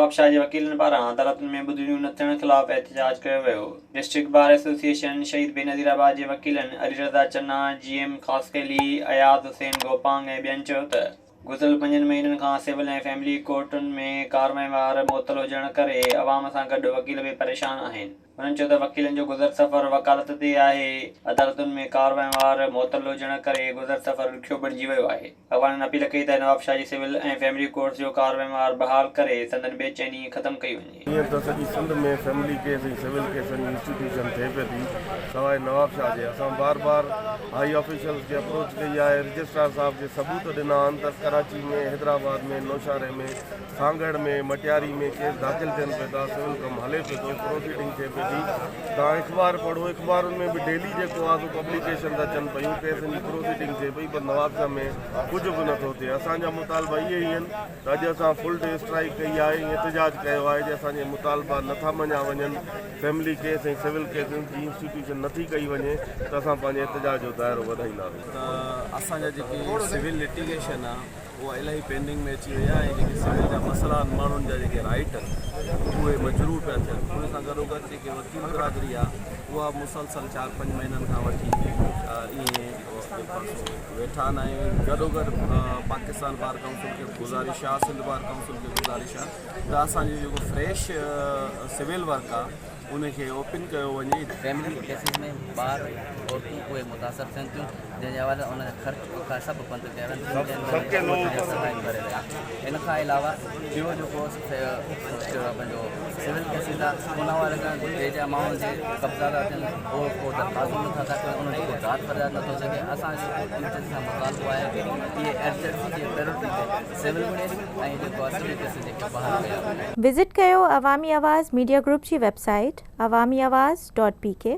नवाब शाह जे वकीलनि पारां अदालतुनि में ॿुधणियूं न थियण ख़िलाफ़ एहतजाज कयो वियो। डिस्ट्रिक्ट बार एसोसिएशन शहीद बेनज़ीराबाद जे वकीलनि अलीरज़ा चन्ना, GM ख़ासकेली, अयाज़ हुसैन गोपांग ऐं ॿियनि चयो त गुज़िरियल 5 महीननि खां सिविल ऐं फैमिली कोर्टुनि में कारवाईवार मुअतल हुजण करे अवाम सां गॾु वकील बि परेशान आहिनि। उन्हनि चयो त वकीलनि जो गुज़र सफ़र वकालत ते आहे। अदालतुनि में कारवाईवार मुअतल हुजण करे गुज़र सफ़र ॾुखियो बणिजी वियो आहे। अॻवाननि अपील कई त नवाब शाह जी सिविल ऐं फैमिली कोर्ट्स जो कारवाईवार बहाल करे संदनि बेचैनी ख़तमु कई वञे। हीअं त सॼी सिंध में फैमिली केस ऐं सिविल केसनि जी इंस्टीट्यूशन थिए पई थी सवाइ नवाब शाह जे। असां बार बार हाई ऑफिशियल्स खे अप्रोच कई आहे, रजिस्ट्रार साहब खे सबूत ॾिना आहिनि त कराची में, हैदराबाद में, नौशारे में, सांगड़ में, मटियारी में केस दाख़िल थियनि पिया था, सिविल कमु हले पियो थो, प्रोसीडिंग थिए पई थी। तव्हां अख़बार पढ़ो, अख़बारुनि में बि डेली जेको आहे पब्लिकेशन था अचनि पियूं, केसनि जी प्रोसीडिंग थिए पई, पर नवाब शाह में कुझु बि नथो थिए। असांजा मुतालबा इहे ई आहिनि त अॼु असां फुल डे स्ट्राइक कई आहे, एहतजाज कयो आहे जे असांजे मुतालबा नथा मञा वञनि, फैमिली केस ऐं सिविल केसनि जी इंस्टीट्यूशन नथी कई वञे त असां पंहिंजे एहतजाज जो दाइरो वधाईंदासीं। त असांजा जेके सिविल लिटिगेशन आहे उहा इलाही पेंडिंग में अची वई आहे ऐं जेके सिविल जा मसइला आहिनि, माण्हुनि जा जेके राइट उहे मजरूर पिया थियनि। उन सां गॾोगॾु जेके वकील बिरादरी आहे उहा मुसलसल 4-5 महीननि खां वठी ईअं वेठा आहिनि। ऐं गॾोगॾु पाकिस्तान बार काउंसिल खे गुज़ारिश आहे, सिंध बार काउंसिल खे गुज़ारिश आहे त असांजो जेको फ्रेश सिविल वर्क आहे उनखे ओपन कयो वञे। फैमिली केसिस में ॿार औरतूं उहे मुतासिर थियनि थियूं, जंहिंजे हवाले उन ख़र्च सभु बंदि कया आहिनि। इन खां अलावा ॿियो जेको पंहिंजो सिविल केसिस आहे उन हवाले खां ॿिए माण्हुनि जे कब्ज़ा था थियनि, उहो को दरख़्वास्तूं नथा था कनि, उन्हनि को दाद फरियाद नथो सघे। असांजो इंटरेस्ट सां मुतालबो आहे कि इहे एजेंसी जे प्रायोरिटी ते सिविल में ऐं जेको आहे सिविल केसिस जेके बहाल कया। विज़िट कयो अवामी आवाज़ मीडिया ग्रुप जी वेबसाइट awamiawaz.pk